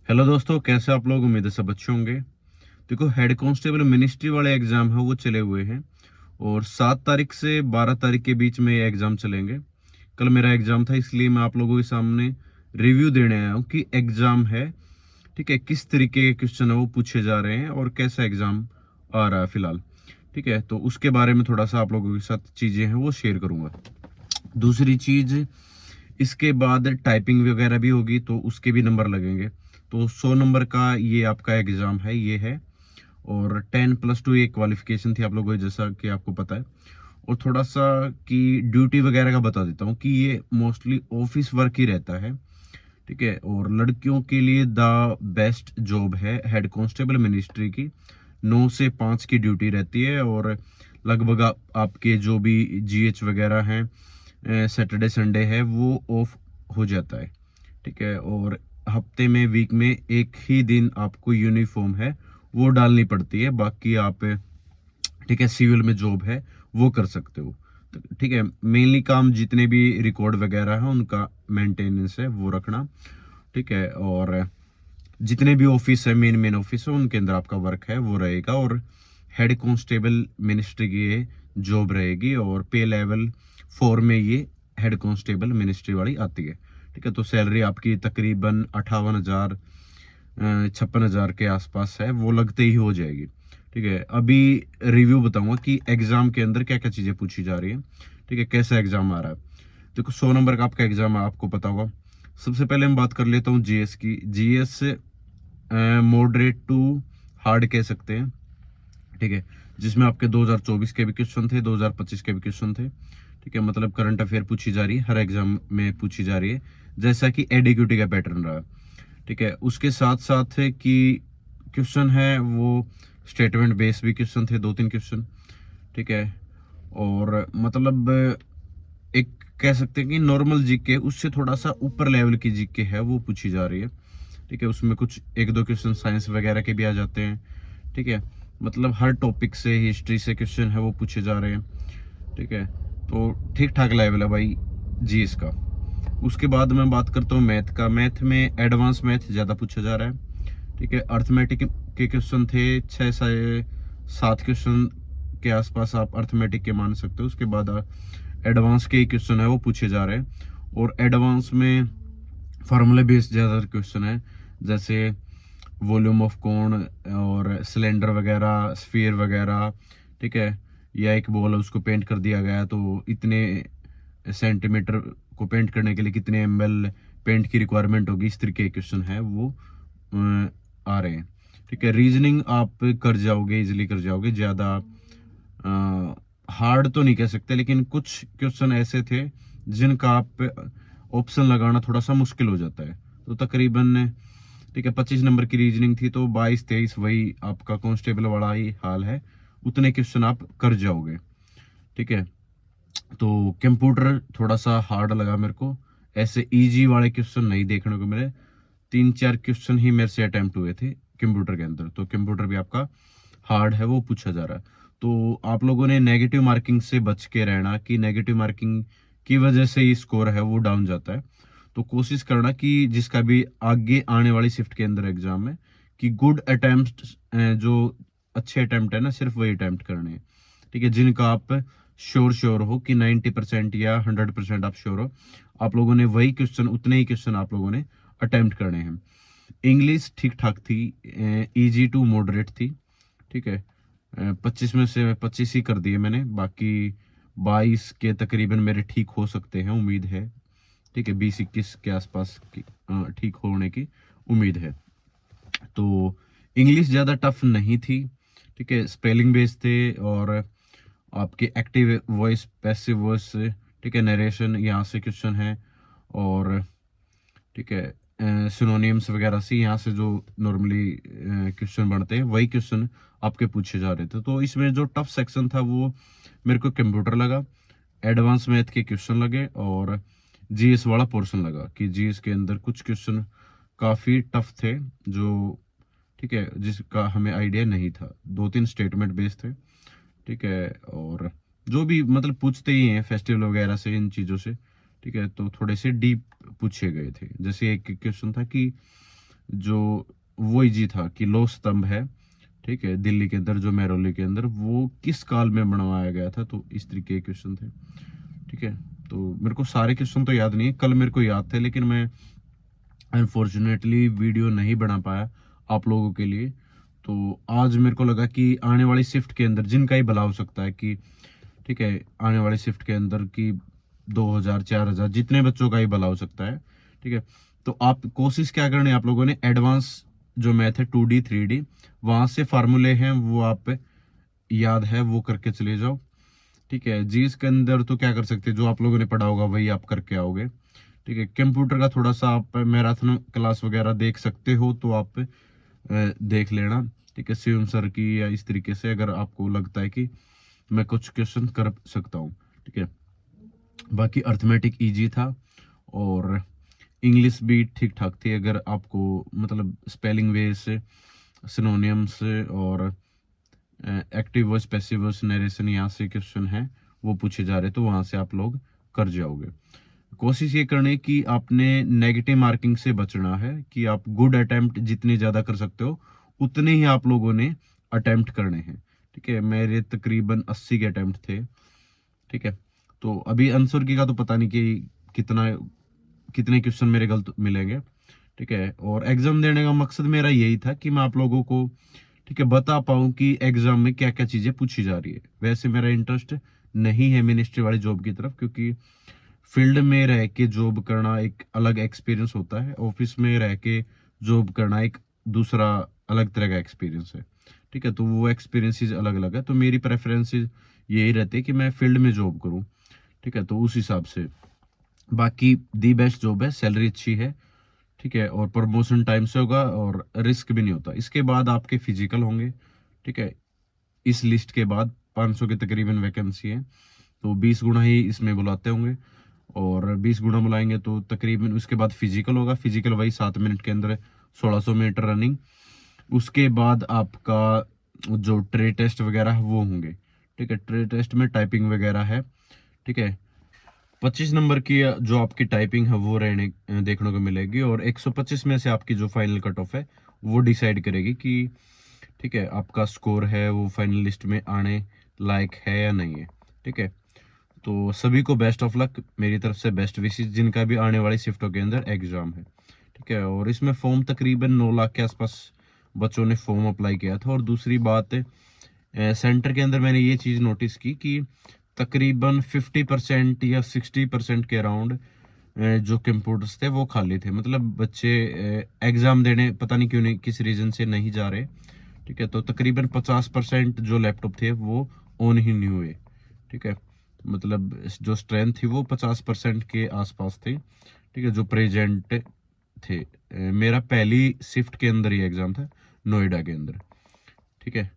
Hello दोस्तों, कैसे आप लोग? उम्मीद है सब अच्छे होंगे। देखो, हेड कांस्टेबल मिनिस्ट्री वाले एग्जाम है वो चले हुए हैं और 7 तारीख से 12 तारीख के बीच में ये एग्जाम चलेंगे। कल मेरा एग्जाम था, इसलिए मैं आप लोगों के सामने रिव्यू देने आया हूँ कि एग्जाम है, ठीक है, किस तरीके के क्वेश्चन है वो पूछे जा रहे हैं और कैसा एग्जाम आ रहा है फिलहाल। ठीक है, तो उसके बारे में थोड़ा सा आप लोगों के साथ चीजें हैं वो शेयर करूंगा। दूसरी चीज, इसके बाद टाइपिंग वगैरह भी होगी तो उसके भी नंबर लगेंगे। तो 100 नंबर का ये आपका एग्जाम है, ये है। और 10+2 ये क्वालिफिकेशन थी आप लोगों को, जैसा कि आपको पता है। और थोड़ा सा कि ड्यूटी वगैरह का बता देता हूँ कि ये मोस्टली ऑफिस वर्क ही रहता है। ठीक है, और लड़कियों के लिए द बेस्ट जॉब है हेड कांस्टेबल मिनिस्ट्री की। 9 से 5 की ड्यूटी रहती है और लगभग आपके जो भी जीएच वगैरह हैं, सैटरडे संडे है वो ऑफ हो जाता है। ठीक है, और हफ्ते में, वीक में एक ही दिन आपको यूनिफॉर्म है वो डालनी पड़ती है। बाकी आप, ठीक है, सिविल में जॉब है वो कर सकते हो। तो ठीक है, मेनली काम जितने भी रिकॉर्ड वगैरह है उनका मेंटेनेंस है वो रखना। ठीक है, और जितने भी ऑफिस है, मेन मेन ऑफिस है, उनके अंदर आपका वर्क है वो रहेगा। और हेड कांस्टेबल मिनिस्ट्री की ये जॉब रहेगी और पे लेवल 4 में ये हेड कांस्टेबल मिनिस्ट्री वाली आती है। ठीक है, तो सैलरी आपकी तकरीबन 58,000 56,000 के आसपास है, वो लगते ही हो जाएगी। ठीक है, अभी रिव्यू बताऊंगा कि एग्जाम के अंदर क्या क्या चीजें पूछी जा रही है। ठीक है, कैसा एग्जाम आ रहा है। देखो, 100 नंबर का आपका एग्जाम है, आपको पता होगा। सबसे पहले मैं बात कर लेता हूँ जीएस की। जीएस मॉडरेट टू हार्ड कह सकते हैं। ठीक है, जिसमें आपके 2024 के भी क्वेश्चन थे, 2025 के भी क्वेश्चन थे। ठीक है, मतलब करंट अफेयर पूछी जा रही है, हर एग्जाम में पूछी जा रही है, जैसा कि एडीक्यूटी का पैटर्न रहा। ठीक है, उसके साथ साथ है कि क्वेश्चन है वो स्टेटमेंट बेस्ड भी क्वेश्चन थे, 2-3 क्वेश्चन। ठीक है, और मतलब एक कह सकते हैं कि नॉर्मल जीके उससे थोड़ा सा ऊपर लेवल की जीके है वो पूछी जा रही है। ठीक है, उसमें कुछ 1-2 क्वेश्चन साइंस वगैरह के भी आ जाते हैं। ठीक है, मतलब हर टॉपिक से, हिस्ट्री से क्वेश्चन है वो पूछे जा रहे हैं। ठीक है, तो ठीक ठाक लेवल है भाई जीएस का। उसके बाद मैं बात करता हूँ मैथ का। मैथ में एडवांस मैथ ज़्यादा पूछा जा रहा है। ठीक है, अर्थमेटिक के क्वेश्चन थे 6 से 7 क्वेश्चन के आसपास आप अर्थमेटिक के मान सकते हो। उसके बाद एडवांस के क्वेश्चन है वो पूछे जा रहे हैं। और एडवांस में फार्मूला बेस्ड ज़्यादा क्वेश्चन है, जैसे वॉल्यूम ऑफ कोण और सिलेंडर वगैरह, स्फीयर वगैरह। ठीक है, या एक बॉल है उसको पेंट कर दिया गया तो इतने सेंटीमीटर को पेंट करने के लिए कितने एमएल पेंट की रिक्वायरमेंट होगी, इस तरीके के क्वेश्चन है वो आ रहे हैं। ठीक है, रीजनिंग आप कर जाओगे, इजिली कर जाओगे, ज़्यादा हार्ड तो नहीं कह सकते, लेकिन कुछ क्वेश्चन ऐसे थे जिनका आप ऑप्शन लगाना थोड़ा सा मुश्किल हो जाता है। तो तकरीबन, ठीक है, 25 नंबर की रीजनिंग थी तो 22-23 वही आपका कांस्टेबल वाला ही हाल है, उतने क्वेश्चन आप कर जाओगे। ठीक है, तो कंप्यूटर थोड़ा सा हार्ड लगा मेरे को, ऐसे इजी वाले क्वेश्चन नहीं देखने को मिले। 3-4 क्वेश्चन ही मेरे से अटेम्प्ट हुए थे कंप्यूटर के अंदर, तो कंप्यूटर भी आपका हार्ड है वो पूछा जा रहा है। तो आप लोगों ने नेगेटिव मार्किंग से बच के रहना कि नेगेटिव मार्किंग की वजह से ही स्कोर है वो डाउन जाता है। तो कोशिश करना कि जिसका भी आगे आने वाली शिफ्ट के अंदर एग्जाम है कि गुड अटेम्प्ट, जो अच्छे अटेम्प्ट है ना, सिर्फ वही अटेम्प्ट करने हैं। ठीक है, जिनका आप श्योर हो कि 90% या 100% आप श्योर हो, आप लोगों ने वही क्वेश्चन, उतने ही क्वेश्चन आप लोगों ने अटेम्प्ट करने हैं। इंग्लिश ठीक ठाक थी, इजी टू मॉडरेट थी। ठीक है, 25 में से 25 ही कर दिए मैंने, बाकी 22 के तकरीबन मेरे ठीक हो सकते हैं, उम्मीद है। ठीक है, 20-21 के आसपास की ठीक होने की उम्मीद है। तो इंग्लिश ज़्यादा टफ नहीं थी। ठीक है, स्पेलिंग बेस्ड थे और आपके एक्टिव वॉइस, पैसिव वॉइस, ठीक है, नरेशन यहाँ से क्वेश्चन है। और ठीक है, सिनोनिम्स वगैरह से यहाँ से जो नॉर्मली क्वेश्चन बनते हैं वही क्वेश्चन आपके पूछे जा रहे थे। तो इसमें जो टफ सेक्शन था वो मेरे को कंप्यूटर लगा, एडवांस मैथ के क्वेश्चन लगे और जीएस वाला पोर्शन लगा कि जीएस के अंदर कुछ क्वेश्चन काफ़ी टफ थे, जो, ठीक है, जिसका हमें आइडिया नहीं था। 2-3 स्टेटमेंट बेस्ड थे। ठीक है, और जो भी मतलब पूछते ही हैं फेस्टिवल वगैरह से, इन चीज़ों से। ठीक है, तो थोड़े से डीप पूछे गए थे। जैसे एक क्वेश्चन था कि जो वो इजी था कि लो स्तंभ है, ठीक है, दिल्ली के अंदर जो महरौली के अंदर, वो किस काल में बनवाया गया था। तो इस तरीके के क्वेश्चन थे, ठीक है। तो मेरे को सारे क्वेश्चन तो याद नहीं है, कल मेरे को याद थे, लेकिन मैं अनफॉर्चुनेटली वीडियो नहीं बना पाया आप लोगों के लिए। तो आज मेरे को लगा कि आने वाली शिफ्ट के अंदर जिनका ही भला हो सकता है कि, ठीक है, आने वाली शिफ्ट के अंदर की 2000 4000 जितने बच्चों का ही भला हो सकता है, ठीक है। तो आप कोशिश क्या करनी है, आप लोगों ने एडवांस जो मैथ है 2D 3D वहां से फार्मूले हैं वो आप याद है वो करके चले जाओ, ठीक है। जीएस के अंदर तो क्या कर सकते हैं, जो आप लोगों ने पढ़ा होगा वही आप करके आओगे, ठीक है। कंप्यूटर का थोड़ा सा आप मैराथन क्लास वगैरह देख सकते हो तो आप देख लेना, ठीक है, शिवम सर की, या इस तरीके से अगर आपको लगता है कि मैं कुछ क्वेश्चन कर सकता हूँ, ठीक है। बाकी अर्थमेटिक इजी था और इंग्लिश भी ठीक ठाक थी। अगर आपको मतलब स्पेलिंग वे से, सिनोनियम्स और active voice passive voice narration यहाँ से क्वेश्चन है वो पूछे जा रहे, तो वहां से आप लोग कर जाओगे। कोशिश ये करनी है कि आपने नेगेटिव मार्किंग से बचना है, कि आप गुड अटेम्प्ट जितने ज्यादा कर सकते हो उतने ही आप लोगों ने अटेम्प्ट करने हैं, ठीक है। मेरे तकरीबन 80 के अटेम्प्ट थे, ठीक है। तो अभी आंसर की का तो पता नहीं कि कितना कितने क्वेश्चन मेरे गलत मिलेंगे, ठीक है। और एग्जाम देने का मकसद मेरा यही था कि मैं आप लोगों को, ठीक है, बता पाऊं कि एग्जाम में क्या क्या चीजें पूछी जा रही है। वैसे मेरा इंटरेस्ट नहीं है मिनिस्ट्री वाली जॉब की तरफ, क्योंकि फील्ड में रह के जॉब करना एक अलग एक्सपीरियंस होता है, ऑफिस में रह के जॉब करना एक दूसरा अलग तरह का एक्सपीरियंस है, ठीक है। तो वो एक्सपीरियंसेस अलग अलग है, तो मेरी प्रेफरेंसेस यही रहती है कि मैं फील्ड में जॉब करूं, ठीक है। तो उस हिसाब से बाकी दी बेस्ट जॉब है, सैलरी अच्छी है, ठीक है, और प्रमोशन टाइम से होगा और रिस्क भी नहीं होता। इसके बाद आपके फिजिकल होंगे, ठीक है। इस लिस्ट के बाद 500 के तकरीबन वैकेंसी है, तो 20 गुना ही इसमें बुलाते होंगे, और 20 गुना बुलाएंगे तो तकरीबन उसके बाद फिजिकल होगा। फिजिकल वही 7 मिनट के अंदर 1600 मीटर रनिंग। उसके बाद आपका जो ट्रे टेस्ट वगैरह है वो होंगे, ठीक है। ट्रे टेस्ट में टाइपिंग वगैरह है, ठीक है। 25 नंबर की जो आपकी टाइपिंग है वो रहने देखने को मिलेगी, और 125 में से आपकी जो फाइनल कट ऑफ है वो डिसाइड करेगी कि, ठीक है, आपका स्कोर है वो फाइनल लिस्ट में आने लायक है या नहीं है, ठीक है। तो सभी को बेस्ट ऑफ लक, मेरी तरफ से बेस्ट विशेस जिनका भी आने वाली शिफ्टों के अंदर एग्जाम है, ठीक है। और इसमें फॉर्म तकरीबन 9 लाख के आसपास बच्चों ने फॉर्म अप्लाई किया था। और दूसरी बात, सेंटर के अंदर मैंने ये चीज़ नोटिस की कि तकरीबन 50% या 60% के अराउंड जो कंप्यूटर्स थे वो खाली थे, मतलब बच्चे एग्जाम देने पता नहीं क्यों नहीं, किस रीजन से नहीं जा रहे, ठीक है। तो तकरीबन 50% जो लैपटॉप थे वो ऑन ही नहीं हुए, ठीक है। मतलब जो स्ट्रेंथ थी वो 50% के आसपास थे, ठीक है, जो प्रेजेंट थे। मेरा पहली शिफ्ट के अंदर ही एग्जाम था, नोएडा के अंदर, ठीक है।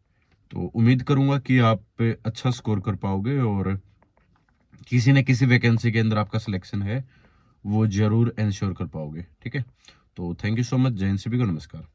तो उम्मीद करूंगा कि आप अच्छा स्कोर कर पाओगे, और किसी न किसी वैकेंसी के अंदर आपका सिलेक्शन है वो जरूर इंश्योर कर पाओगे, ठीक है। तो थैंक यू सो मच। जय हिंद, सभी को नमस्कार।